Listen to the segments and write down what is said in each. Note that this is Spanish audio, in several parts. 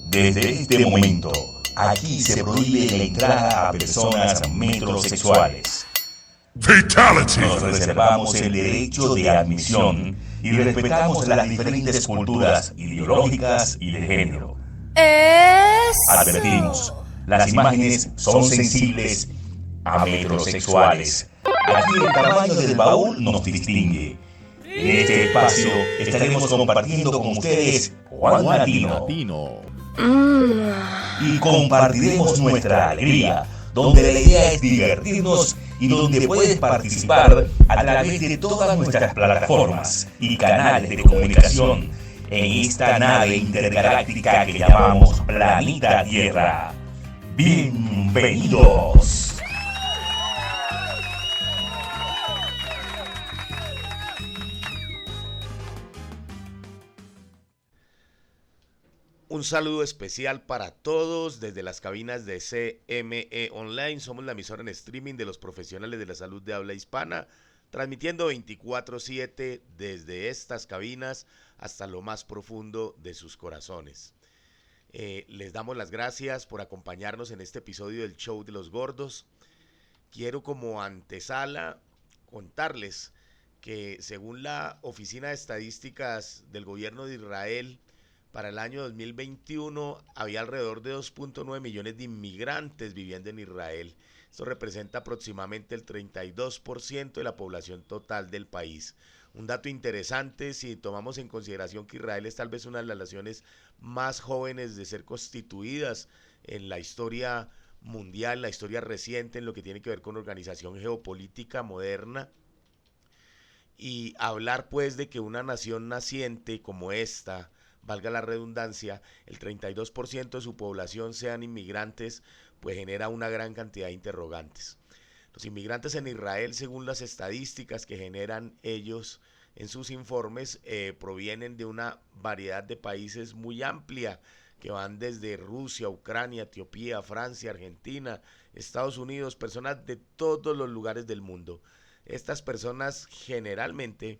Desde este momento, aquí se prohíbe la entrada a personas metrosexuales. Fatality. Nos reservamos el derecho de admisión y respetamos las diferentes culturas ideológicas y de género. Advertimos, las imágenes son sensibles a metrosexuales. Aquí el tamaño del baúl nos distingue. En este espacio estaremos compartiendo con ustedes Juan Latino. Y compartiremos nuestra alegría, donde la idea es divertirnos y donde puedes participar a través de todas nuestras plataformas y canales de comunicación en esta nave intergaláctica que llamamos Planeta Tierra. ¡Bienvenidos! Un saludo especial para todos desde las cabinas de CME Online. Somos la emisora en streaming de los profesionales de la salud de habla hispana, transmitiendo 24/7 desde estas cabinas hasta lo más profundo de sus corazones. Les damos las gracias por acompañarnos en este episodio del Show de los Gordos. Quiero como antesala contarles que según la Oficina de Estadísticas del Gobierno de Israel, para el año 2021 había alrededor de 2.9 millones de inmigrantes viviendo en Israel. Esto representa aproximadamente el 32% de la población total del país. Un dato interesante si tomamos en consideración que Israel es tal vez una de las naciones más jóvenes de ser constituidas en la historia mundial, la historia reciente en lo que tiene que ver con organización geopolítica moderna. Y hablar pues de que una nación naciente como esta, valga la redundancia, el 32% de su población sean inmigrantes, pues genera una gran cantidad de interrogantes. Los inmigrantes en Israel, según las estadísticas que generan ellos en sus informes, provienen de una variedad de países muy amplia, que van desde Rusia, Ucrania, Etiopía, Francia, Argentina, Estados Unidos, personas de todos los lugares del mundo. Estas personas generalmente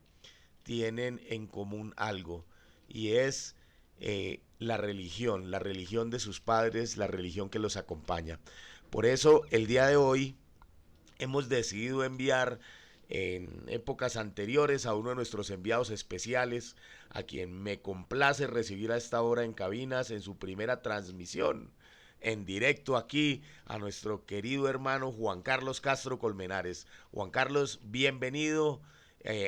tienen en común algo, y es la religión de sus padres, la religión que los acompaña. Por eso el día de hoy hemos decidido enviar en épocas anteriores a uno de nuestros enviados especiales, a quien me complace recibir a esta hora en cabinas en su primera transmisión en directo aquí, a nuestro querido hermano Juan Carlos Castro Colmenares. Juan Carlos, bienvenido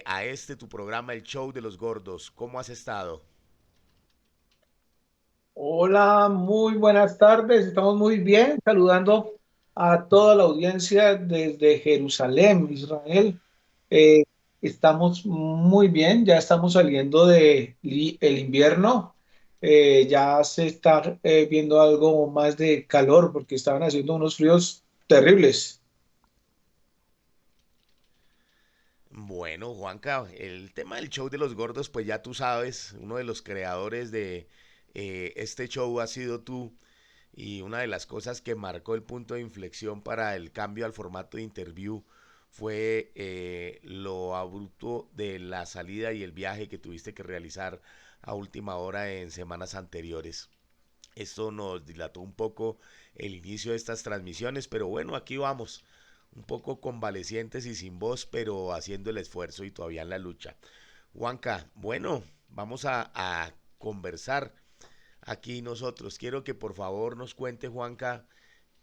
a tu programa, el Show de los Gordos. ¿Cómo has estado? Hola, muy buenas tardes. Estamos muy bien, saludando a toda la audiencia desde Jerusalén, Israel. Eh, Estamos muy bien, ya estamos saliendo de el invierno. Ya se está viendo algo más de calor porque estaban haciendo unos fríos terribles. Bueno, Juanca, el tema del show de los gordos, pues ya tú sabes, uno de los creadores de este show ha sido tú, y una de las cosas que marcó el punto de inflexión para el cambio al formato de interview fue lo abrupto de la salida y el viaje que tuviste que realizar a última hora en semanas anteriores. Esto nos dilató un poco el inicio de estas transmisiones, pero bueno, aquí vamos, un poco convalecientes y sin voz, pero haciendo el esfuerzo y todavía en la lucha. Juanca, bueno, vamos a conversar aquí nosotros. Quiero que por favor nos cuente, Juanca,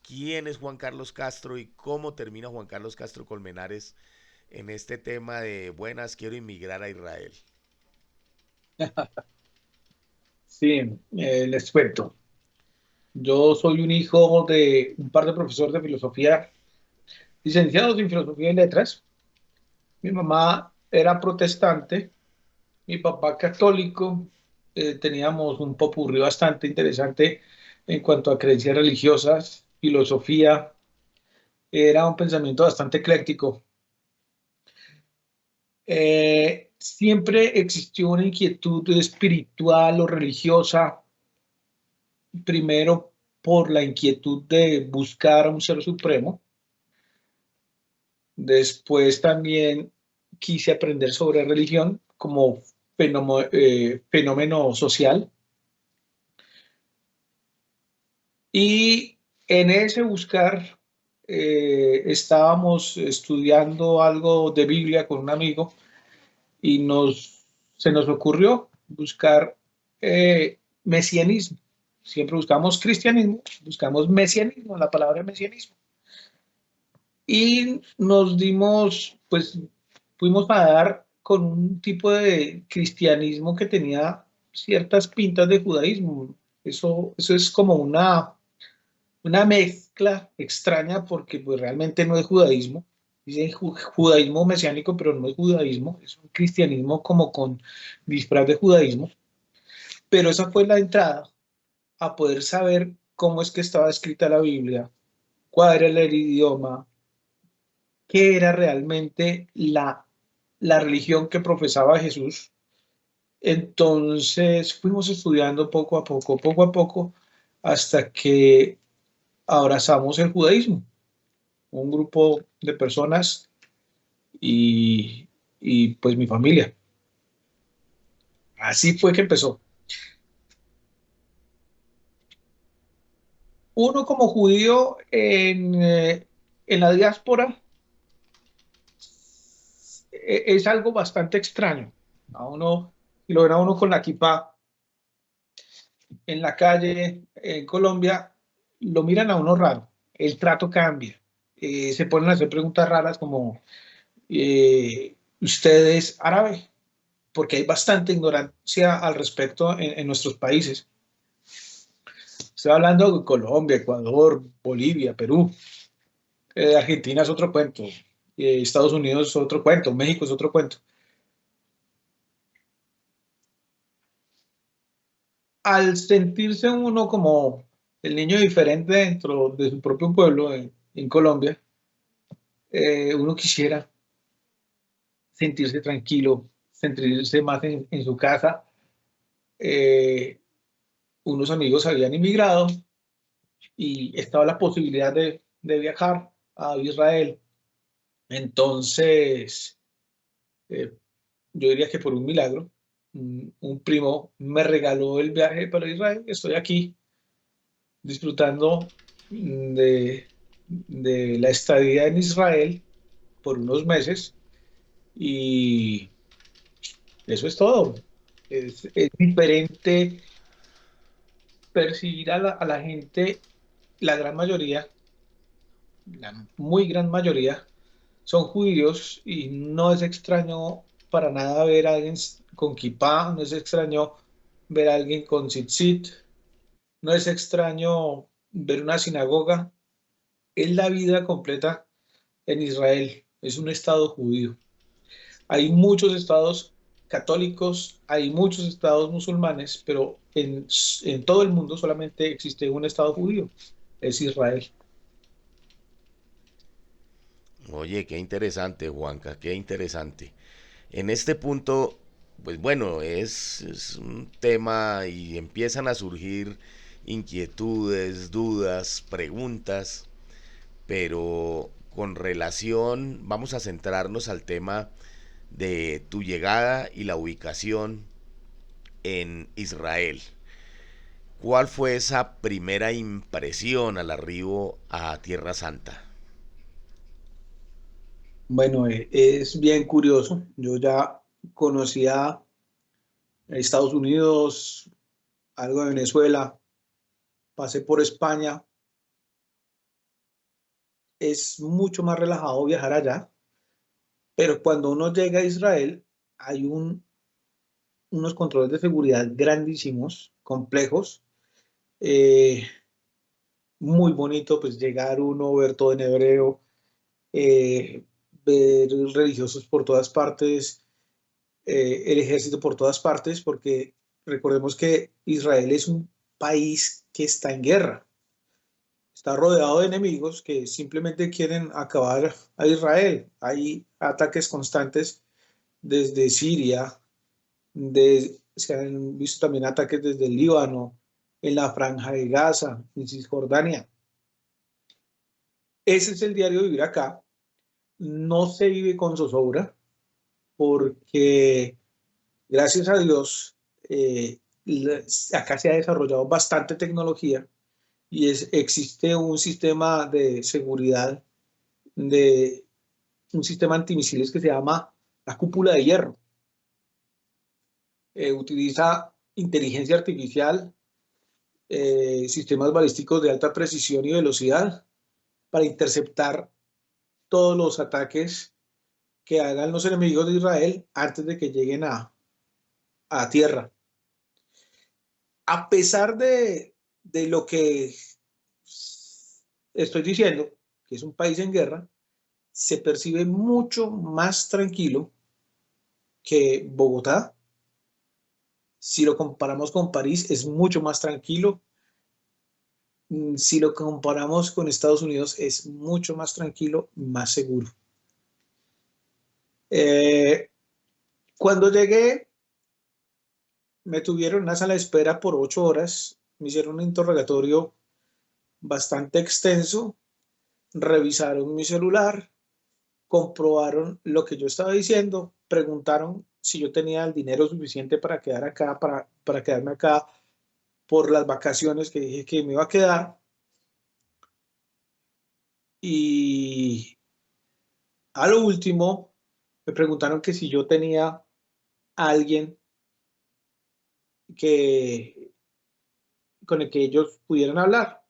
quién es Juan Carlos Castro y cómo termina Juan Carlos Castro Colmenares en este tema de buenas, quiero inmigrar a Israel. Sí, les cuento. Yo soy un hijo de un par de profesores de filosofía, licenciados en filosofía y letras. Mi mamá era protestante, mi papá católico. Teníamos un popurrí bastante interesante en cuanto a creencias religiosas, filosofía. Era un pensamiento bastante ecléctico. Siempre existió una inquietud espiritual o religiosa, primero por la inquietud de buscar a un ser supremo. Después también quise aprender sobre religión como fenómeno social. Y en ese buscar estábamos estudiando algo de Biblia con un amigo y se nos ocurrió buscar mesianismo. Siempre buscamos cristianismo, buscamos mesianismo, la palabra mesianismo. Y nos dimos, pues, fuimos a dar con un tipo de cristianismo que tenía ciertas pintas de judaísmo. Eso es como una mezcla extraña porque pues realmente no es judaísmo. Dice judaísmo mesiánico, pero no es judaísmo, es un cristianismo como con disfraz de judaísmo. Pero esa fue la entrada a poder saber cómo es que estaba escrita la Biblia, cuál era el idioma, qué era realmente la religión que profesaba Jesús. Entonces fuimos estudiando poco a poco, hasta que abrazamos el judaísmo, un grupo de personas y pues mi familia. Así fue que empezó. Uno como judío en la diáspora es algo bastante extraño. A uno, si lo ven a uno con la kipá en la calle en Colombia, lo miran a uno raro. El trato cambia. Se ponen a hacer preguntas raras como, ¿usted es árabe? Porque hay bastante ignorancia al respecto en nuestros países. Estoy hablando de Colombia, Ecuador, Bolivia, Perú. Argentina es otro cuento. Estados Unidos es otro cuento. México es otro cuento. Al sentirse uno como el niño diferente dentro de su propio pueblo en Colombia, uno quisiera sentirse tranquilo, sentirse más en su casa. Eh, Unos amigos habían inmigrado y estaba la posibilidad de viajar a Israel. Entonces, eh, yo diría que por un milagro, un primo me regaló el viaje para Israel. Estoy aquí disfrutando de la estadía en Israel por unos meses y eso es todo. Es diferente percibir a la gente, la gran mayoría, la muy gran mayoría, son judíos y no es extraño para nada ver a alguien con kippah, no es extraño ver a alguien con tzitzit, no es extraño ver una sinagoga. Es la vida completa en Israel, es un estado judío. Hay muchos estados católicos, hay muchos estados musulmanes, pero en todo el mundo solamente existe un estado judío, es Israel. Oye, qué interesante, Juanca, qué interesante. En este punto, pues bueno, es un tema y empiezan a surgir inquietudes, dudas, preguntas, pero con relación, vamos a centrarnos al tema de tu llegada y la ubicación en Israel. ¿Cuál fue esa primera impresión al arribo a Tierra Santa? Bueno, es bien curioso. Yo ya conocía Estados Unidos, algo de Venezuela, pasé por España. Es mucho más relajado viajar allá, pero cuando uno llega a Israel hay unos controles de seguridad grandísimos, complejos. Eh, Muy bonito pues llegar uno, ver todo en hebreo, ver religiosos por todas partes, el ejército por todas partes, porque recordemos que Israel es un país que está en guerra, está rodeado de enemigos que simplemente quieren acabar a Israel. Hay ataques constantes desde Siria, se han visto también ataques desde el Líbano, en la Franja de Gaza, en Cisjordania. Ese es el diario vivir acá. No se vive con zozobra porque, gracias a Dios, acá se ha desarrollado bastante tecnología y existe un sistema de seguridad, de un sistema antimisiles que se llama la cúpula de hierro. Utiliza inteligencia artificial, sistemas balísticos de alta precisión y velocidad para interceptar todos los ataques que hagan los enemigos de Israel antes de que lleguen a tierra. A pesar de lo que estoy diciendo, que es un país en guerra, se percibe mucho más tranquilo que Bogotá. Si lo comparamos con París, es mucho más tranquilo. Si lo comparamos con Estados Unidos, es mucho más tranquilo, más seguro. Cuando llegué, me tuvieron en una sala de espera por 8 horas, me hicieron un interrogatorio bastante extenso, revisaron mi celular, comprobaron lo que yo estaba diciendo, preguntaron si yo tenía el dinero suficiente para quedar acá, para quedarme acá por las vacaciones que dije que me iba a quedar. Y a lo último, me preguntaron que si yo tenía a alguien que, con el que ellos pudieran hablar.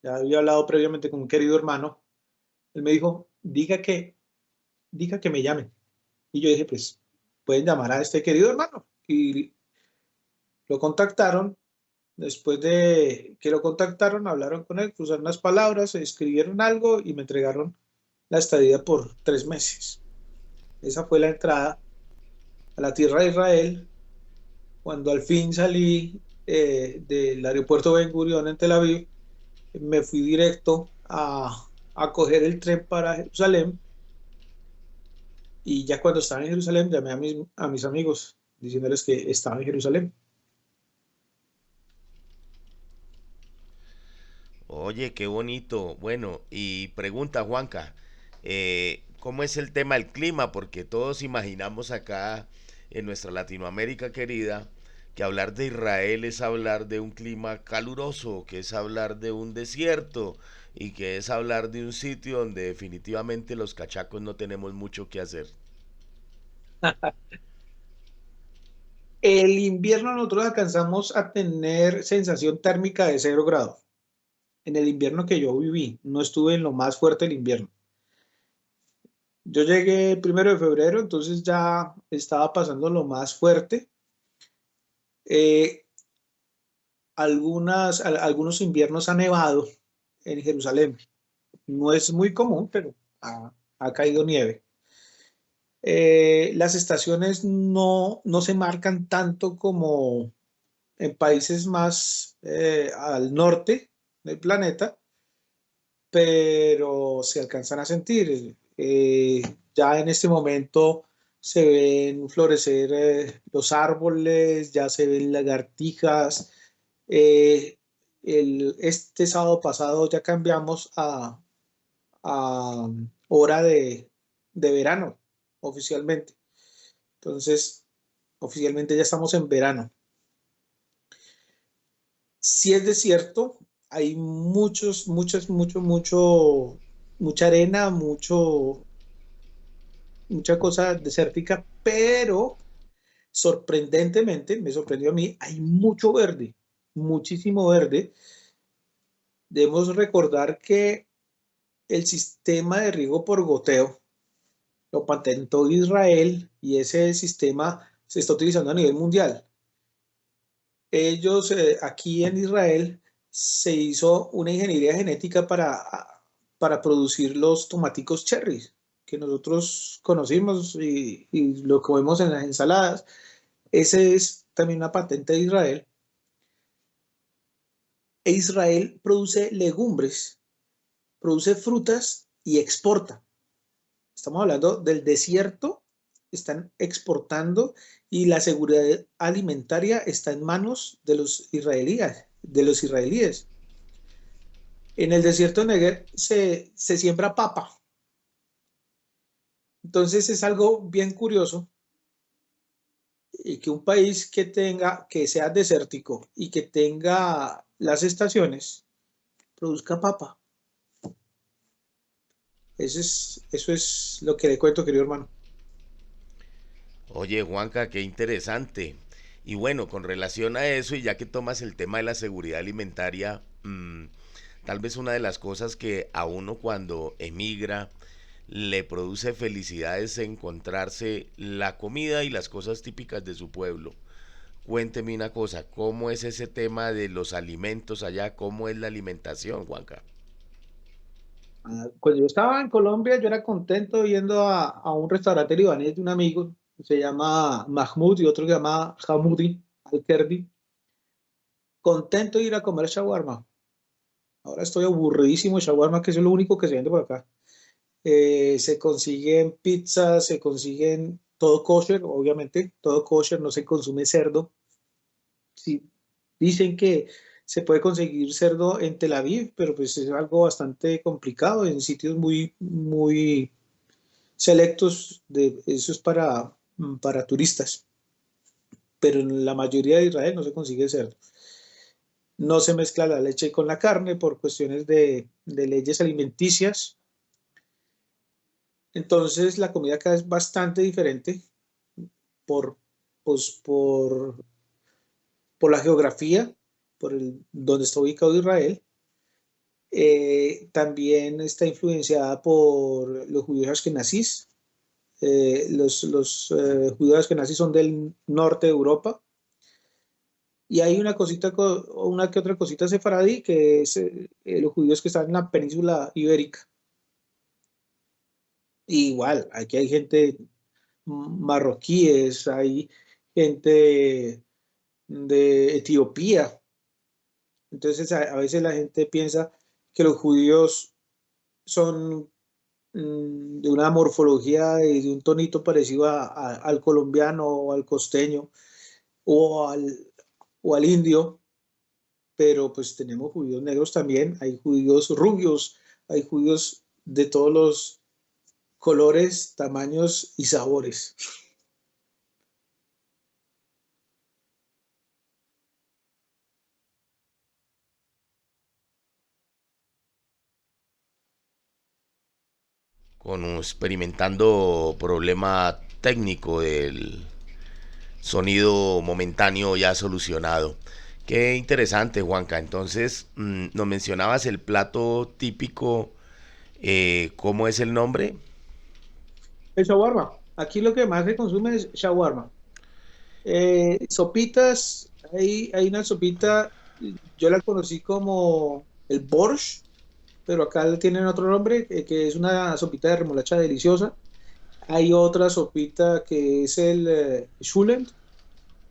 Ya había hablado previamente con un querido hermano. Él me dijo, diga que me llamen. Y yo dije, pues, pueden llamar a este querido hermano. Y lo contactaron. Después de que lo contactaron, hablaron con él, cruzaron unas palabras, escribieron algo y me entregaron la estadía por 3 meses. Esa fue la entrada a la tierra de Israel. Cuando al fin salí del aeropuerto Ben Gurión en Tel Aviv, me fui directo a coger el tren para Jerusalén. Y ya cuando estaba en Jerusalén, llamé a mis amigos diciéndoles que estaba en Jerusalén. Oye, qué bonito. Bueno, y pregunta Juanca, ¿cómo es el tema del clima? Porque todos imaginamos acá en nuestra Latinoamérica querida que hablar de Israel es hablar de un clima caluroso, que es hablar de un desierto y que es hablar de un sitio donde definitivamente los cachacos no tenemos mucho que hacer. El invierno nosotros alcanzamos a tener sensación térmica de 0 grados. En el invierno que yo viví, no estuve en lo más fuerte del invierno. Yo llegué el 1 de febrero, entonces ya estaba pasando lo más fuerte. Eh, algunos inviernos ha nevado en Jerusalén. No es muy común, pero ha caído nieve. Las estaciones no se marcan tanto como en países más al norte del planeta, pero se alcanzan a sentir. Ya en este momento se ven florecer los árboles, ya se ven lagartijas. Eh, este sábado pasado ya cambiamos a hora de verano oficialmente. Entonces, oficialmente ya estamos en verano. Si es desierto, hay mucha arena, mucha cosa desértica, pero sorprendentemente, me sorprendió a mí, hay mucho verde, muchísimo verde. Debemos recordar que el sistema de riego por goteo lo patentó Israel y ese sistema se está utilizando a nivel mundial. Ellos, aquí en Israel, se hizo una ingeniería genética para producir los tomáticos cherries que nosotros conocimos y lo comemos en las ensaladas. Ese es también una patente de Israel. E Israel produce legumbres, produce frutas y exporta. Estamos hablando del desierto, están exportando y la seguridad alimentaria está en manos de los israelíes. En el desierto de Negev se siembra papa. Entonces es algo bien curioso y que un país que sea desértico y que tenga las estaciones produzca papa. Eso es lo que le cuento, querido hermano. Oye, Juanca, qué interesante. Y bueno, con relación a eso, y ya que tomas el tema de la seguridad alimentaria, tal vez una de las cosas que a uno cuando emigra le produce felicidad es encontrarse la comida y las cosas típicas de su pueblo. Cuénteme una cosa, ¿cómo es ese tema de los alimentos allá? ¿Cómo es la alimentación, Juanca? Cuando yo estaba en Colombia, yo era contento yendo a un restaurante libanés de un amigo, se llama Mahmoud y otro que se llama Hamoudi, Al-Kerdi. Contento de ir a comer shawarma. Ahora estoy aburridísimo de shawarma, que es lo único que se vende por acá. Se consiguen pizzas, se consiguen todo kosher, obviamente, todo kosher, no se consume cerdo. Sí, dicen que se puede conseguir cerdo en Tel Aviv, pero pues es algo bastante complicado en sitios muy selectos, eso es para turistas, pero en la mayoría de Israel no se consigue cerdo. No se mezcla la leche con la carne por cuestiones de leyes alimenticias. Entonces la comida acá es bastante diferente por, pues, por la geografía, donde está ubicado Israel. También está influenciada por los judíos ashkenazís. Los judíos ashkenazís son del norte de Europa. Y hay una que otra cosita sefaradí, que es los judíos que están en la península ibérica. Y igual, aquí hay gente marroquíes, hay gente de Etiopía. Entonces, a veces la gente piensa que los judíos son de una morfología y de un tonito parecido al colombiano o al costeño o o al indio, pero pues tenemos judíos negros también, hay judíos rubios, hay judíos de todos los colores, tamaños y sabores. Experimentando problema técnico del sonido momentáneo ya solucionado. Qué interesante, Juanca. Entonces, nos mencionabas el plato típico, ¿cómo es el nombre? El shawarma, aquí lo que más se consume es shawarma. Sopitas, hay una sopita, yo la conocí como el borscht, pero acá le tienen otro nombre, que es una sopita de remolacha deliciosa. Hay otra sopita que es el Schulent,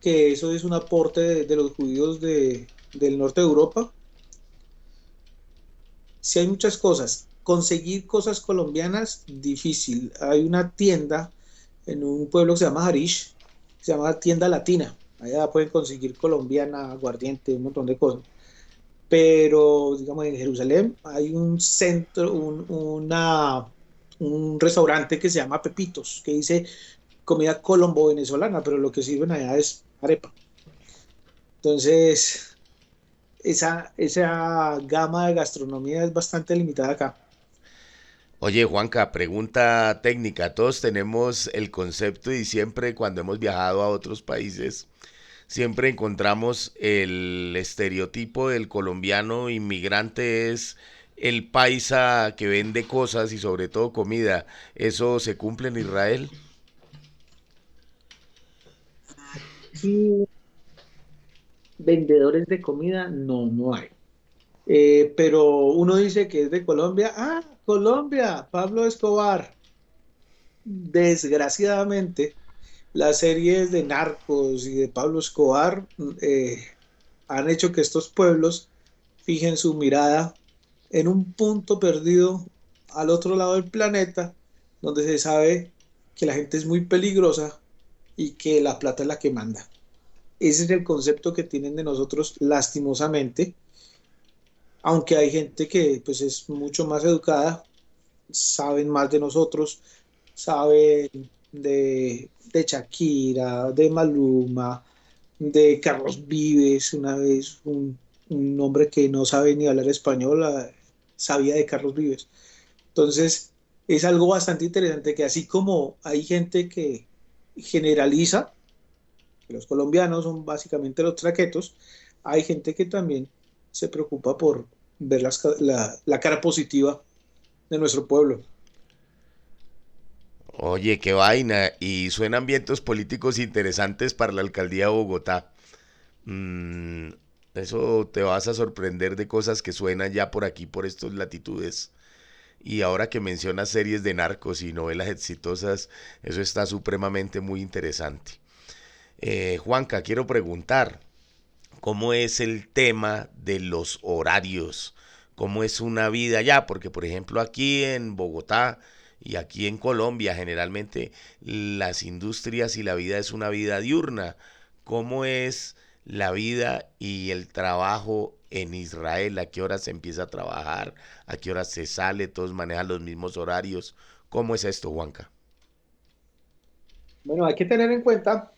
que eso es un aporte de los judíos del norte de Europa. Si hay muchas cosas, conseguir cosas colombianas, difícil. Hay una tienda en un pueblo que se llama Harish, se llama Tienda Latina. Allá pueden conseguir colombiana, aguardiente, un montón de cosas. Pero, digamos, en Jerusalén hay un centro, un restaurante que se llama Pepitos, que dice comida colombo-venezolana, pero lo que sirven allá es arepa. Entonces, esa gama de gastronomía es bastante limitada acá. Oye, Juanca, pregunta técnica. Todos tenemos el concepto y siempre cuando hemos viajado a otros países, siempre encontramos el estereotipo del colombiano inmigrante es el paisa que vende cosas y sobre todo comida. ¿Eso se cumple en Israel? Y vendedores de comida, no, no hay. Pero uno dice que es de Colombia. Ah, Colombia, Pablo Escobar. Desgraciadamente, las series de Narcos y de Pablo Escobar han hecho que estos pueblos fijen su mirada en un punto perdido al otro lado del planeta, donde se sabe que la gente es muy peligrosa y que la plata es la que manda. Ese es el concepto que tienen de nosotros lastimosamente, aunque hay gente que pues es mucho más educada, saben más de nosotros, saben de Shakira, de Maluma, de Carlos Vives, una vez un hombre que no sabe ni hablar español, sabía de Carlos Vives. Entonces, es algo bastante interesante que así como hay gente que generaliza, que los colombianos son básicamente los traquetos, hay gente que también se preocupa por ver la cara positiva de nuestro pueblo. Oye, qué vaina. Y suenan vientos políticos interesantes para la alcaldía de Bogotá. Mm, eso te vas a sorprender de cosas que suenan ya por aquí, por estas latitudes. Y ahora que mencionas series de narcos y novelas exitosas, eso está supremamente muy interesante. Juanca, quiero preguntar, ¿cómo es el tema de los horarios? ¿Cómo es una vida allá? Porque, por ejemplo, aquí en Bogotá y aquí en Colombia, generalmente las industrias y la vida es una vida diurna. ¿Cómo es la vida y el trabajo en Israel? ¿A qué hora se empieza a trabajar? ¿A qué hora se sale? ¿Todos manejan los mismos horarios? ¿Cómo es esto, Juanca? Bueno, hay que tener en cuenta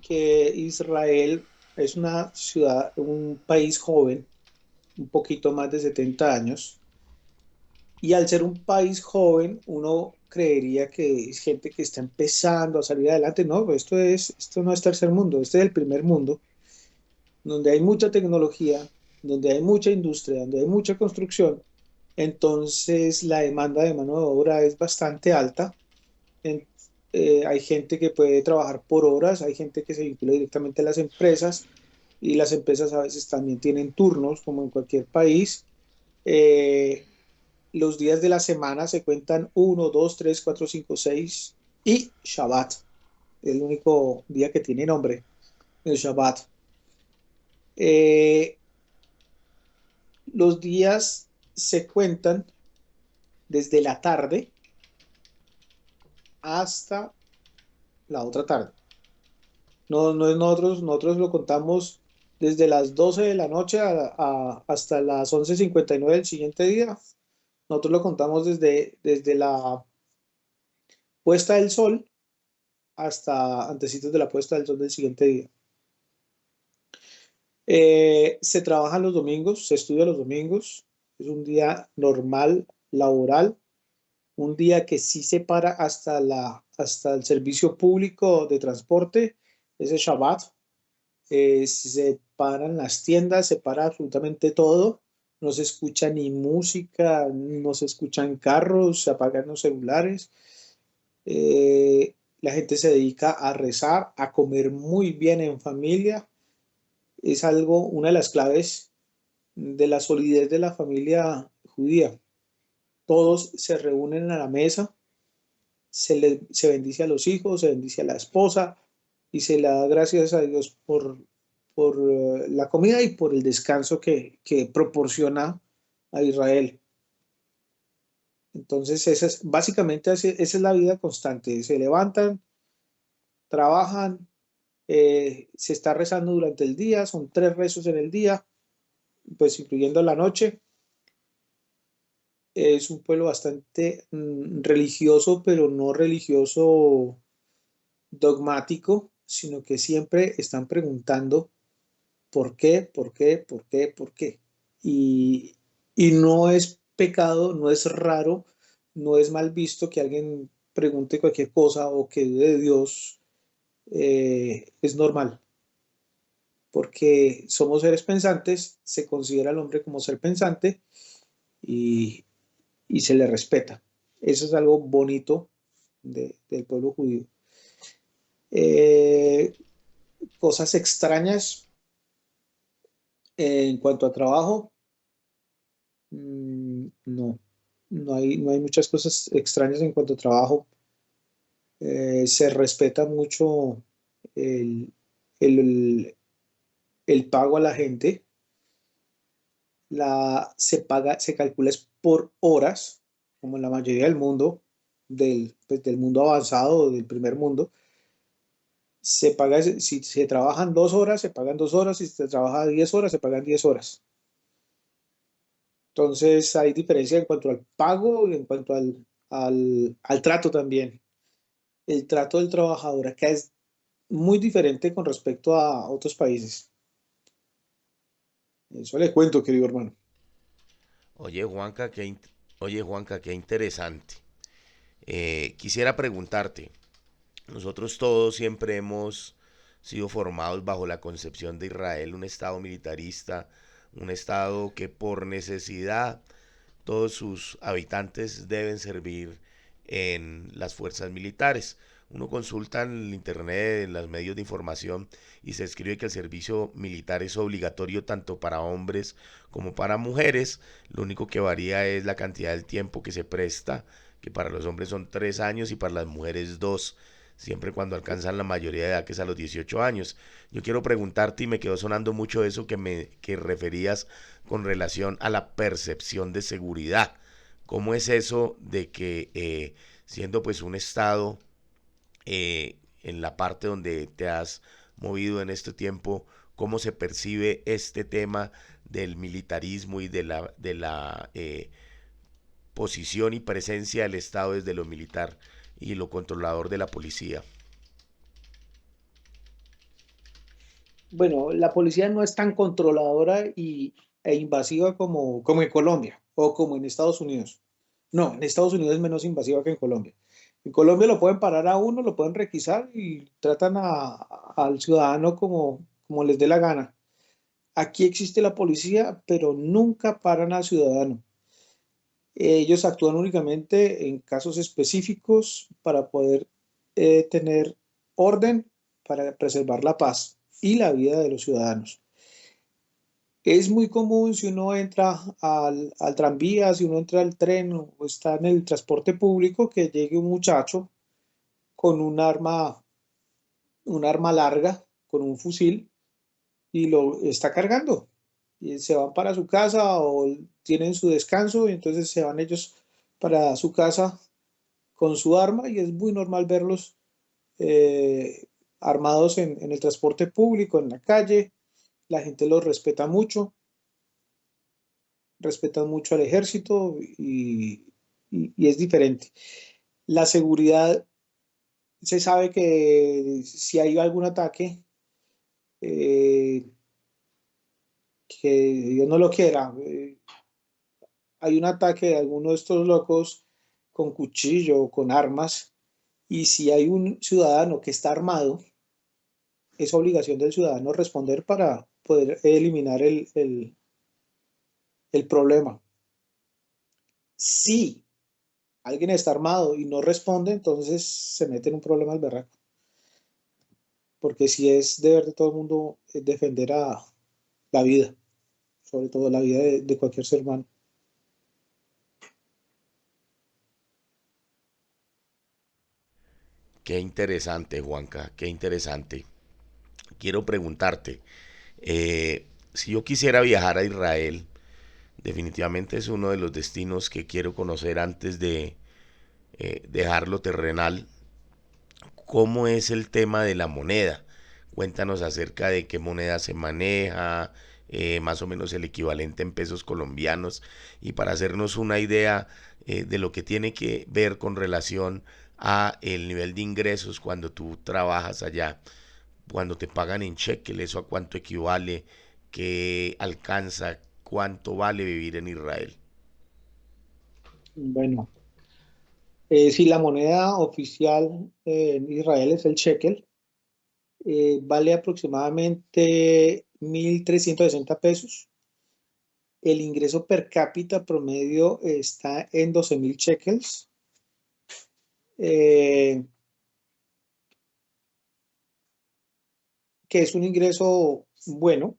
que Israel es una ciudad, un país joven, un poquito más de 70 años, y al ser un país joven, uno creería que es gente que está empezando a salir adelante. No, esto no es tercer mundo, este es el primer mundo, donde hay mucha tecnología, donde hay mucha industria, donde hay mucha construcción. Entonces, la demanda de mano de obra es bastante alta. En- Hay gente que puede trabajar por horas, hay gente que se vincula directamente a las empresas y las empresas a veces también tienen turnos, como en cualquier país. Eh, los días de la semana se cuentan uno, 2, 3, 4, 5, 6 y Shabbat, el único día que tiene nombre, el Shabbat. Eh, los días se cuentan desde la tarde hasta la otra tarde. No, no es nosotros lo contamos desde las 12 de la noche hasta las 11:59 del siguiente día. Nosotros lo contamos desde la puesta del sol hasta antecitos de la puesta del sol del siguiente día. Se trabaja los domingos, se estudia los domingos, es un día normal, laboral, un día que sí se para hasta el servicio público de transporte, ese Shabbat. Se paran las tiendas, se para absolutamente todo, no se escucha ni música, no se escuchan carros, se apagan los celulares. La gente se dedica a rezar, a comer muy bien en familia. Es algo, una de las claves de la solidez de la familia judía. Todos se reúnen a la mesa, se bendice a los hijos, se bendice a la esposa y se le da gracias a Dios por la comida y por el descanso que proporciona a Israel. Entonces, básicamente esa es la vida constante. Se levantan, trabajan, se está rezando durante el día, son 3 rezos en el día, pues incluyendo la noche. Es un pueblo bastante religioso, pero no religioso dogmático, sino que siempre están preguntando por qué, por qué, por qué, por qué. Y, y no es pecado, no es raro, no es mal visto que alguien pregunte cualquier cosa o que dude de Dios, es normal, porque somos seres pensantes, se considera al hombre como ser pensante y, y se le respeta. Eso es algo bonito del pueblo judío. Eh, Cosas extrañas en cuanto a trabajo, no, no hay muchas cosas extrañas en cuanto a trabajo. Se respeta mucho el, el, el pago a la gente. Se calcula es por horas, como en la mayoría del mundo, pues, del mundo avanzado, del primer mundo. Se paga, si se trabajan 2 horas, se pagan 2 horas, si se trabaja 10 horas, se pagan 10 horas. Entonces hay diferencia en cuanto al pago y en cuanto al trato también. El trato del trabajador acá es muy diferente con respecto a otros países. Eso le cuento, querido hermano. Oye, Juanca, oye, Juanca, qué interesante. Quisiera preguntarte, nosotros todos siempre hemos sido formados bajo la concepción de Israel, un estado militarista, un estado que por necesidad todos sus habitantes deben servir en las fuerzas militares. Uno consulta en el internet, en los medios de información, y se escribe que el servicio militar es obligatorio tanto para hombres como para mujeres. Lo único que varía es la cantidad del tiempo que se presta, que para los hombres son 3 años y para las mujeres 2, siempre cuando alcanzan la mayoría de edad, que es a los 18 años. Yo quiero preguntarte, y me quedó sonando mucho eso que referías con relación a la percepción de seguridad. ¿Cómo es eso de que siendo pues un estado en la parte donde te has movido en este tiempo, cómo se percibe este tema del militarismo y de la posición y presencia del Estado desde lo militar y lo controlador de la policía? Bueno, la policía no es tan controladora e invasiva como en Colombia o como en Estados Unidos. No, en Estados Unidos es menos invasiva que en Colombia. En Colombia lo pueden parar a uno, lo pueden requisar y tratan al ciudadano como les dé la gana. Aquí existe la policía, pero nunca paran al ciudadano. Ellos actúan únicamente en casos específicos para poder tener orden, para preservar la paz y la vida de los ciudadanos. Es muy común si uno entra al tranvía, si uno entra al tren o está en el transporte público, que llegue un muchacho con un arma larga, con un fusil, y lo está cargando. Y se van para su casa o tienen su descanso y entonces se van ellos para su casa con su arma y es muy normal verlos eh, armados en el transporte público, en la calle. La gente los respeta mucho, respetan mucho al ejército y es diferente. La seguridad, se sabe que si hay algún ataque, eh, que Dios no lo quiera, hay un ataque de alguno de estos locos con cuchillo o con armas, y si hay un ciudadano que está armado, es obligación del ciudadano responder para poder eliminar el problema. Si alguien está armado y no responde, entonces se mete en un problema al berraco. Porque si es deber de todo el mundo defender a la vida, sobre todo la vida de cualquier ser humano. Qué interesante, Juanca, qué interesante. Quiero preguntarte, si yo quisiera viajar a Israel, definitivamente es uno de los destinos que quiero conocer antes de dejar lo terrenal. ¿Cómo es el tema de la moneda? Cuéntanos acerca de qué moneda se maneja, más o menos el equivalente en pesos colombianos, y para hacernos una idea de lo que tiene que ver con relación a el nivel de ingresos cuando tú trabajas allá, cuando te pagan en shekel, eso a cuánto equivale, qué alcanza, cuánto vale vivir en Israel. Bueno, si la moneda oficial en Israel es el shekel, vale aproximadamente 1.360 pesos. El ingreso per cápita promedio está en 12.000 shekels. Eh, que es un ingreso bueno.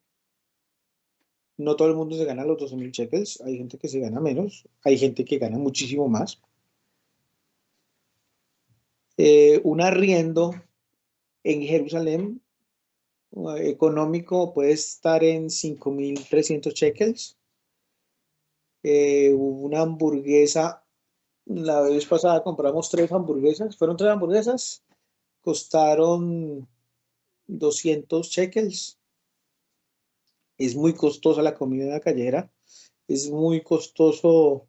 No todo el mundo se gana los 12.000 shekels. Hay gente que se gana menos. Hay gente que gana muchísimo más. Un arriendo en Jerusalén económico puede estar en 5.300 shekels. Una hamburguesa, la vez pasada compramos 3 hamburguesas. Fueron 3 hamburguesas. Costaron 200 shekels. Es muy costosa la comida callejera. Es muy costoso.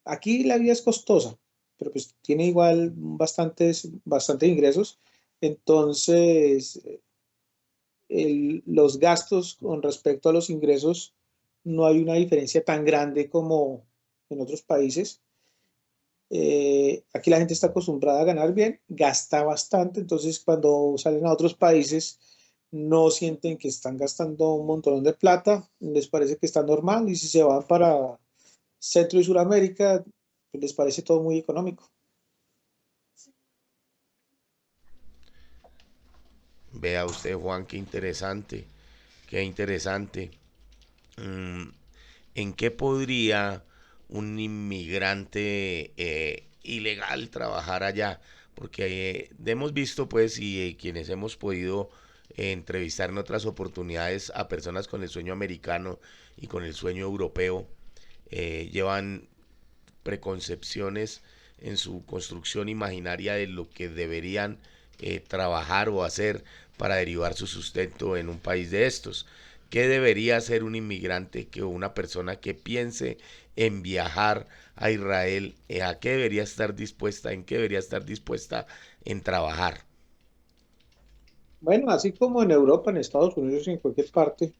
Aquí la vida es costosa, pero pues tiene igual bastantes ingresos. Entonces, los gastos con respecto a los ingresos no hay una diferencia tan grande como en otros países. Aquí la gente está acostumbrada a ganar bien, gasta bastante, entonces cuando salen a otros países no sienten que están gastando un montón de plata, les parece que está normal y si se van para Centro y Suramérica, pues les parece todo muy económico. Vea usted, Juan, qué interesante, qué interesante. Mm, ¿En qué podría un inmigrante ilegal trabajar allá? Porque hemos visto, pues, y quienes hemos podido entrevistar en otras oportunidades a personas con el sueño americano y con el sueño europeo, llevan preconcepciones en su construcción imaginaria de lo que deberían trabajar o hacer para derivar su sustento en un país de estos. ¿Qué debería hacer un inmigrante que una persona que piense en viajar a Israel? ¿A qué debería estar dispuesta? ¿En qué debería estar dispuesta en trabajar? Bueno, así como en Europa, en Estados Unidos y en cualquier parte,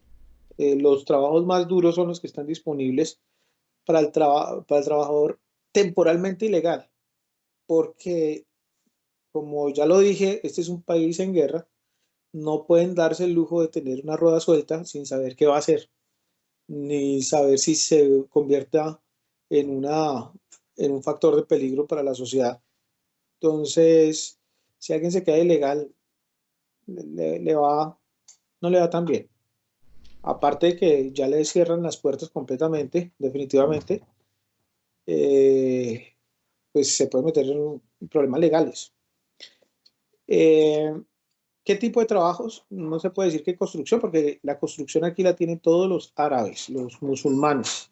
los trabajos más duros son los que están disponibles para el trabajador temporalmente ilegal, porque como ya lo dije, este es un país en guerra, no pueden darse el lujo de tener una rueda suelta sin saber qué va a hacer, ni saber si se convierta en en un factor de peligro para la sociedad. Entonces, si alguien se queda ilegal, le va, no le va tan bien. Aparte de que ya le cierran las puertas completamente, definitivamente, eh, pues se puede meter en problemas legales. Eh, ¿Qué tipo de trabajos? No se puede decir que construcción, porque la construcción aquí la tienen todos los árabes, los musulmanes.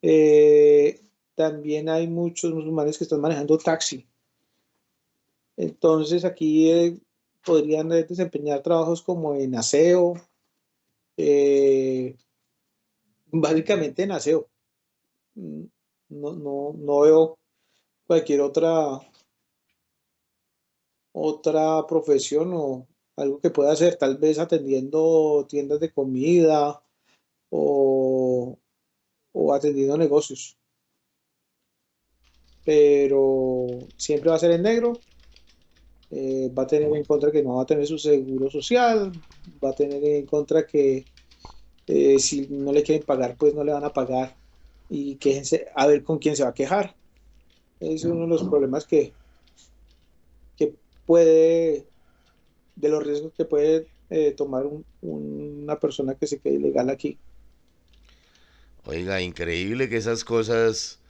Eh, También hay muchos musulmanes que están manejando taxi. Entonces aquí podrían desempeñar trabajos como en aseo, eh, básicamente en aseo. Mm, no veo cualquier otra profesión o algo que pueda hacer, tal vez atendiendo tiendas de comida o, o atendiendo negocios, pero siempre va a ser en negro, va a tener en contra que no va a tener su seguro social, va a tener en contra que si no le quieren pagar, pues no le van a pagar y quéjense a ver con quién se va a quejar. Es uno de los problemas que puede, de los riesgos que puede tomar una persona que se quede ilegal aquí. Oiga, increíble que esas cosas,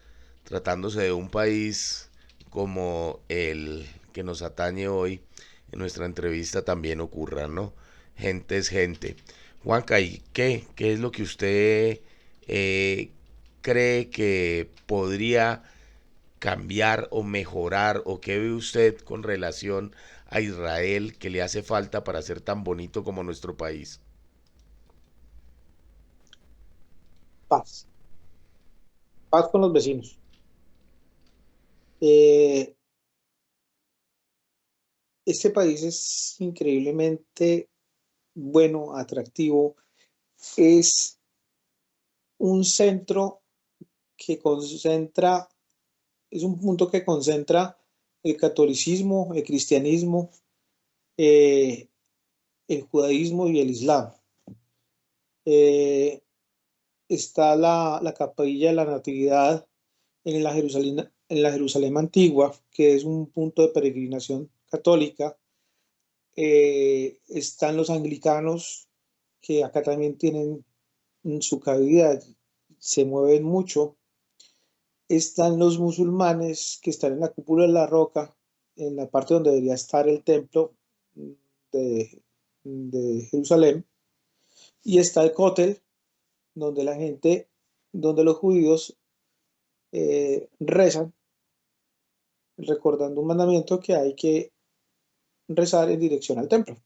tratándose de un país como el que nos atañe hoy en nuestra entrevista, también ocurran, ¿no? Gente es gente. Juanca, ¿y qué? ¿Qué es lo que usted eh, cree que podría cambiar o mejorar o qué ve usted con relación a Israel que le hace falta para ser tan bonito como nuestro país? Paz, paz con los vecinos. Eh, este país es increíblemente bueno, atractivo. Es un centro que concentra, es un punto que concentra el catolicismo, el cristianismo, eh, el judaísmo y el islam. Eh, Está la capilla de la Natividad en la Jerusalén antigua, que es un punto de peregrinación católica. Están los anglicanos, que acá también tienen su cabida, se mueven mucho. Están los musulmanes, que están en la cúpula de la roca, en la parte donde debería estar el templo de, de Jerusalén. Y está el cótel, donde la gente, donde los judíos rezan, recordando un mandamiento que hay que rezar en dirección al templo.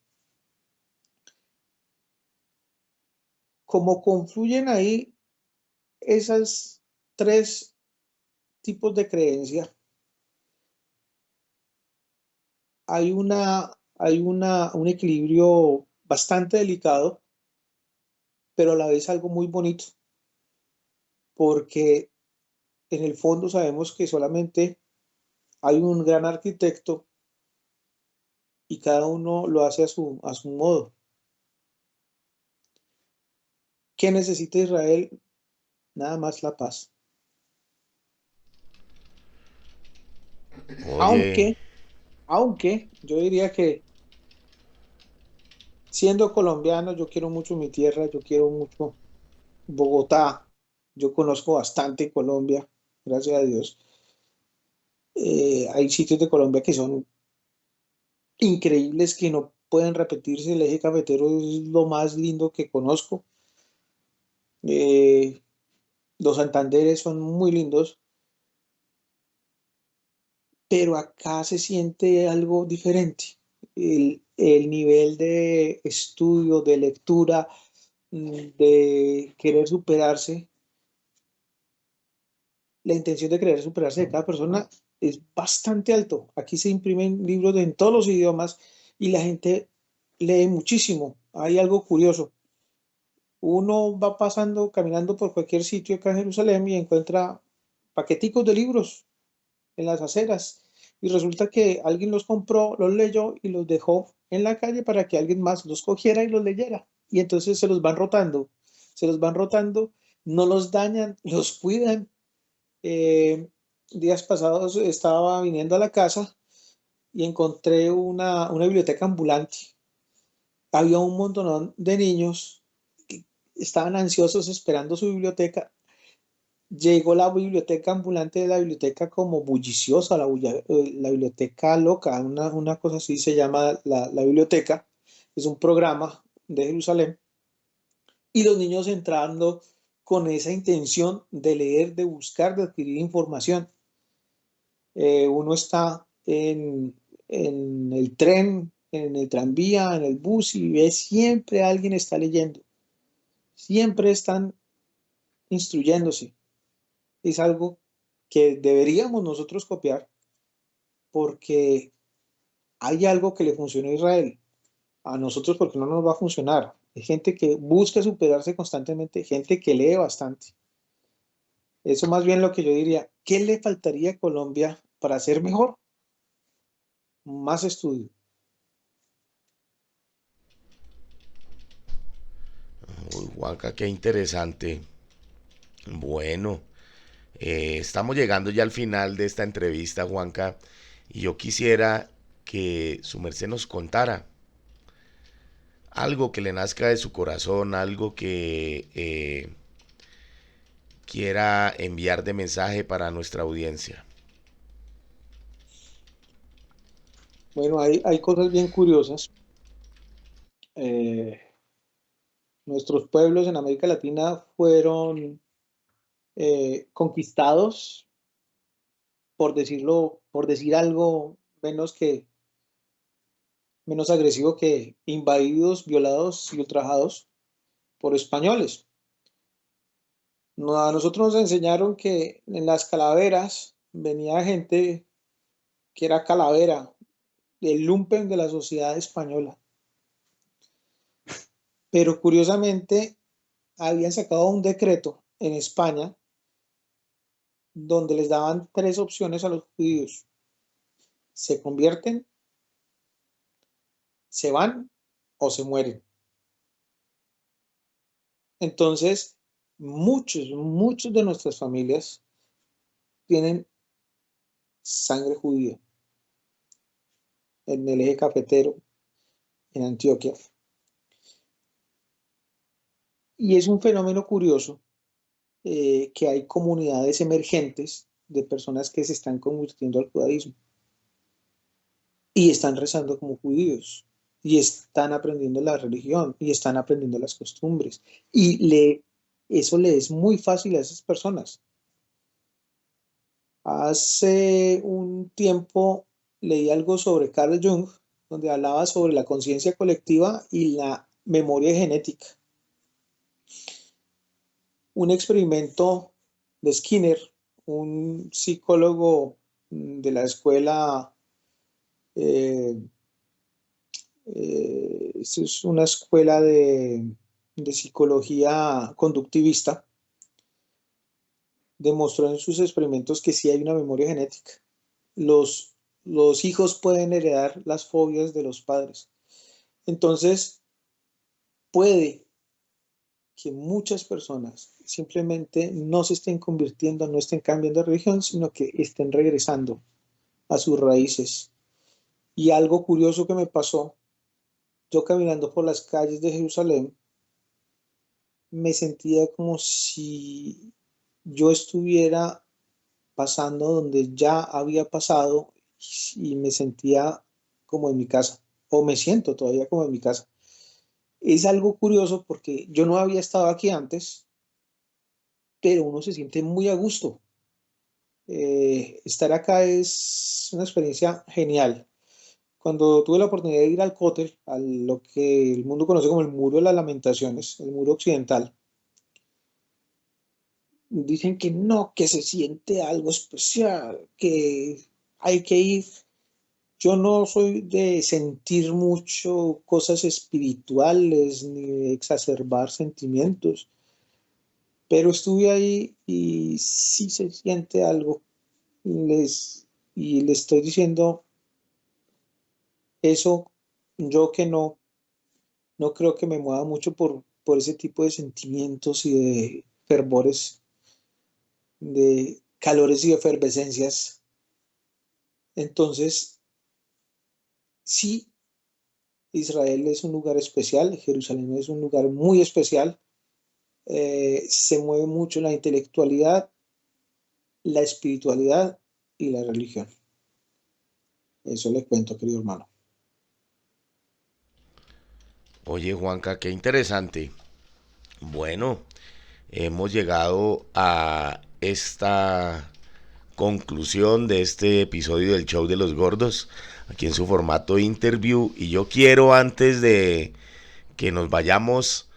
Como confluyen ahí esas tres tipos de creencia, hay un equilibrio bastante delicado, pero a la vez algo muy bonito, porque en el fondo sabemos que solamente hay un gran arquitecto y cada uno lo hace a su modo. ¿Qué necesita Israel? Nada más la paz. Oye, Aunque, aunque yo diría que siendo colombiano, yo quiero mucho mi tierra, yo quiero mucho Bogotá. Yo conozco bastante Colombia, gracias a Dios. Hay sitios de Colombia que son increíbles, que no pueden repetirse. El eje cafetero es lo más lindo que conozco. Eh, los Santanderes son muy lindos, pero acá se siente algo diferente. El nivel de estudio, de lectura, de querer superarse, la intención de querer superarse de cada persona es bastante alto. Aquí se imprimen libros en todos los idiomas y la gente lee muchísimo. Hay algo curioso. Uno va pasando, caminando por cualquier sitio acá en Jerusalén y encuentra paqueticos de libros en las aceras. Y resulta que alguien los compró, los leyó y los dejó en la calle para que alguien más los cogiera y los leyera. Y entonces se los van rotando, no los dañan, los cuidan. Eh, días pasados estaba viniendo a la casa y encontré una biblioteca ambulante. Había un montón de niños que estaban ansiosos esperando su biblioteca. Llegó la biblioteca ambulante de la biblioteca como bulliciosa, la biblioteca loca, una cosa así se llama la biblioteca. Es un programa de Jerusalén. Y los niños entrando con esa intención de leer, de buscar, de adquirir información. Uno está en el tren, en el tranvía, en el bus y ve siempre alguien está leyendo. Siempre están instruyéndose. Es algo que deberíamos nosotros copiar porque hay algo que le funcionó a Israel. A nosotros porque no nos va a funcionar. Hay gente que busca superarse constantemente, gente que lee bastante. Eso más bien lo que yo diría, ¿qué le faltaría a Colombia para ser mejor? Más estudio. uy, Juanca, qué interesante. Bueno, estamos llegando ya al final de esta entrevista, Juanca, y yo quisiera que su merced nos contara algo que le nazca de su corazón, algo que quiera enviar de mensaje para nuestra audiencia. Bueno, hay cosas bien curiosas. Eh, nuestros pueblos en América Latina fueron conquistados, por decirlo, por decir algo menos agresivo que invadidos, violados y ultrajados por españoles. A nosotros nos enseñaron que en las calaveras venía gente que era calavera, el lumpen de la sociedad española. Pero curiosamente habían sacado un decreto en España donde les daban tres opciones a los judíos. Se convierten, se van o se mueren. Entonces, muchos de nuestras familias tienen sangre judía en el eje cafetero, en Antioquia. Y es un fenómeno curioso que hay comunidades emergentes de personas que se están convirtiendo al judaísmo y están rezando como judíos y están aprendiendo la religión y están aprendiendo las costumbres. Eso le es muy fácil a esas personas. Hace un tiempo leí algo sobre Carl Jung, donde hablaba sobre la conciencia colectiva y la memoria genética. Un experimento de Skinner, un psicólogo de la escuela, eh, Es una escuela de psicología conductivista. Demostró en sus experimentos que sí hay una memoria genética. Los, los hijos pueden heredar las fobias de los padres. Entonces, puede que muchas personas simplemente no se estén convirtiendo, no estén cambiando de religión, sino que estén regresando a sus raíces. Y algo curioso que me pasó, yo caminando por las calles de Jerusalén, me sentía como si yo estuviera pasando donde ya había pasado y me sentía como en mi casa, o me siento todavía como en mi casa. Es algo curioso porque yo no había estado aquí antes, pero uno se siente muy a gusto. Estar acá es una experiencia genial. Cuando tuve la oportunidad de ir al Cótel, a lo que el mundo conoce como el Muro de las Lamentaciones, el muro occidental, dicen que no, que se siente algo especial, que hay que ir. Yo no soy de sentir mucho cosas espirituales ni de exacerbar sentimientos, pero estuve ahí y sí se siente algo. Y les estoy diciendo eso, yo que no creo que me mueva mucho por ese tipo de sentimientos y de fervores, de calores y efervescencias. Entonces, sí, Israel es un lugar especial, Jerusalén es un lugar muy especial. Se mueve mucho la intelectualidad, la espiritualidad y la religión. Eso le cuento, querido hermano. Oye, Juanca, qué interesante. Bueno, hemos llegado a esta conclusión de este episodio del Show de los Gordos, aquí en su formato interview. Y yo quiero, antes de que nos vayamos,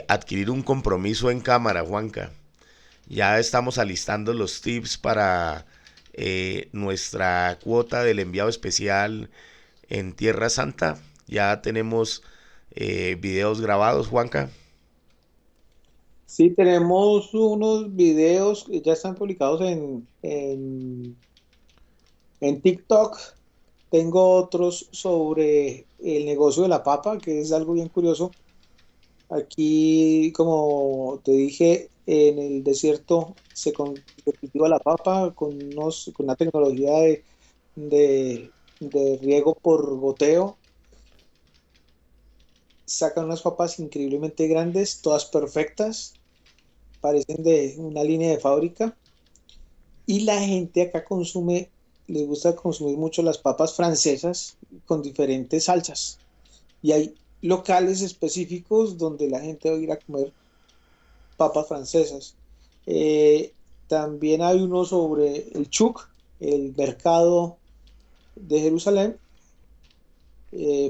adquirir un compromiso en cámara, Juanca. Ya estamos alistando los tips para nuestra cuota del enviado especial en Tierra Santa. Ya tenemos videos grabados, Juanca. Sí, tenemos unos videos que ya están publicados en TikTok. Tengo otros sobre el negocio de la papa, que es algo bien curioso. Aquí, como te dije, en el desierto se cultiva la papa con una tecnología de riego por goteo. Sacan unas papas increíblemente grandes, todas perfectas, parecen de una línea de fábrica. Y la gente acá les gusta consumir mucho las papas francesas con diferentes salsas. Y hay locales específicos donde la gente va a ir a comer papas francesas. Eh, También hay uno sobre el Chuk, el mercado de Jerusalén.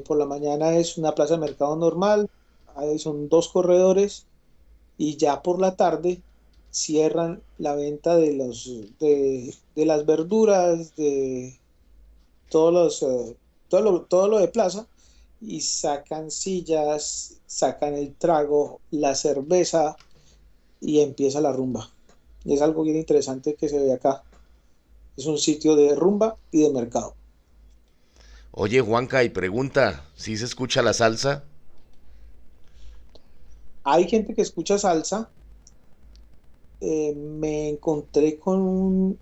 Por la mañana es una plaza de mercado normal, ahí son dos corredores y ya por la tarde cierran la venta de las verduras, de todos todo lo de plaza y sacan sillas, sacan el trago, la cerveza y empieza la rumba. Y es algo bien interesante que se ve acá. Es un sitio de rumba y de mercado. Oye, Juanca, y pregunta, ¿si se escucha la salsa? Hay gente que escucha salsa. Me encontré con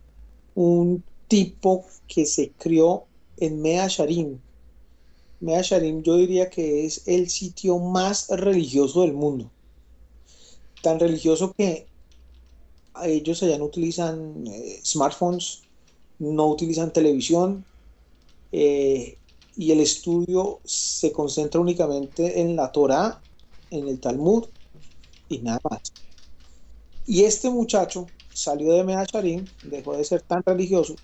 un tipo que se crió en Mea Sharim. Mea Sharim yo diría que es el sitio más religioso del mundo. Tan religioso que ellos allá no utilizan smartphones, no utilizan televisión, y el estudio se concentra únicamente en la Torá, en el Talmud y nada más. Y este muchacho salió de Mea Sharim, dejó de ser tan religioso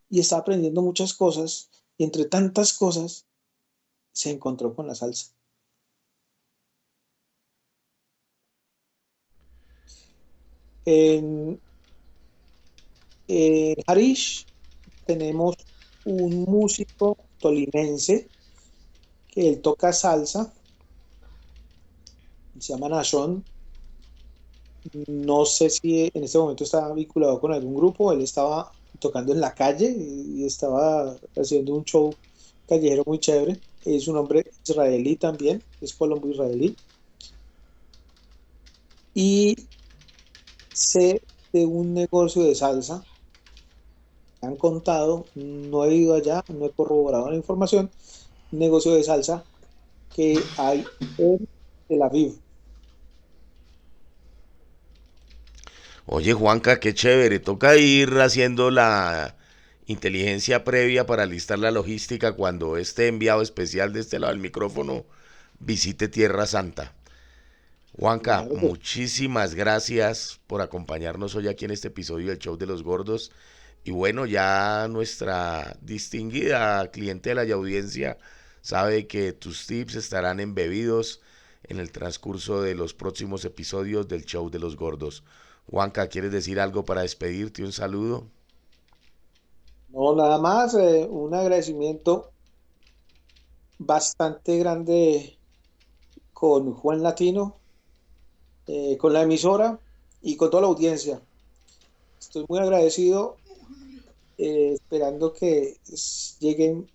y está aprendiendo muchas cosas y entre tantas cosas se encontró con la salsa. En, en Harish tenemos un músico tolimense que él toca salsa, se llama Nashon. No sé si en este momento está vinculado con algún grupo, él estaba tocando en la calle y estaba haciendo un show callejero muy chévere. Es un hombre israelí también, es colombo-israelí. Y sé de un negocio de salsa, me han contado, no he ido allá, no he corroborado la información, un negocio de salsa que hay en Tel Aviv. Oye, Juanca, qué chévere. Toca ir haciendo la inteligencia previa para listar la logística cuando este enviado especial de este lado del micrófono visite Tierra Santa. Juanca, Claro que muchísimas gracias por acompañarnos hoy aquí en este episodio del Show de los Gordos. Y bueno, ya nuestra distinguida clientela y audiencia sabe que tus tips estarán embebidos en el transcurso de los próximos episodios del Show de los Gordos. Juanca, ¿quieres decir algo para despedirte? Un saludo. no, nada más, un agradecimiento bastante grande con Juan Latino, con la emisora y con toda la audiencia. Estoy muy agradecido, esperando que lleguen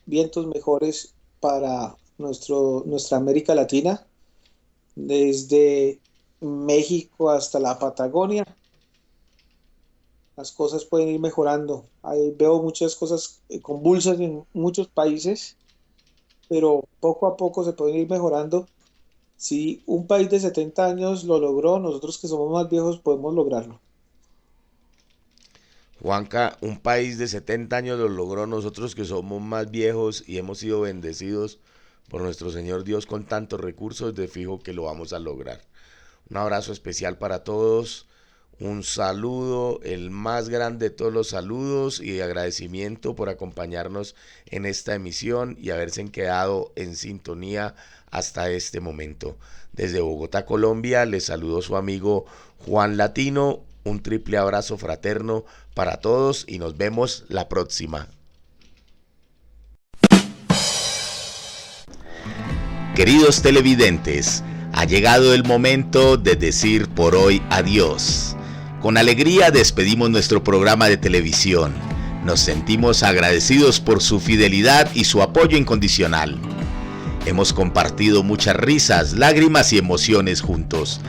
vientos mejores para nuestra América Latina, desde México hasta la Patagonia. Las cosas pueden ir mejorando. Ahí veo muchas cosas convulsas en muchos países, pero poco a poco se pueden ir mejorando. Si un país de 70 años lo logró, nosotros que somos más viejos podemos lograrlo. Juanca, un país de 70 años lo logró, nosotros que somos más viejos y hemos sido bendecidos por nuestro Señor Dios con tantos recursos, de fijo que lo vamos a lograr. Un abrazo especial para todos, un saludo, el más grande de todos los saludos y agradecimiento por acompañarnos en esta emisión y haberse quedado en sintonía hasta este momento. Desde Bogotá, Colombia, les saludo su amigo Juan Latino. Un triple abrazo fraterno para todos y nos vemos la próxima. Queridos televidentes, ha llegado el momento de decir por hoy adiós. Con alegría despedimos nuestro programa de televisión. Nos sentimos agradecidos por su fidelidad y su apoyo incondicional. Hemos compartido muchas risas, lágrimas y emociones juntos.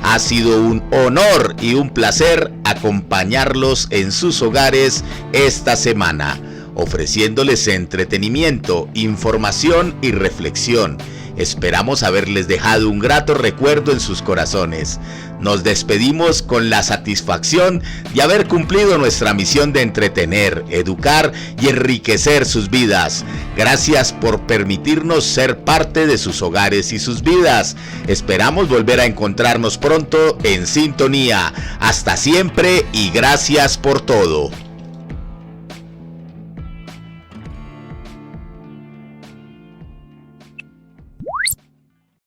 Ha sido un honor y un placer acompañarlos en sus hogares esta semana, ofreciéndoles entretenimiento, información y reflexión. Esperamos haberles dejado un grato recuerdo en sus corazones. Nos despedimos con la satisfacción de haber cumplido nuestra misión de entretener, educar y enriquecer sus vidas. Gracias por permitirnos ser parte de sus hogares y sus vidas. Esperamos volver a encontrarnos pronto en sintonía. Hasta siempre y gracias por todo.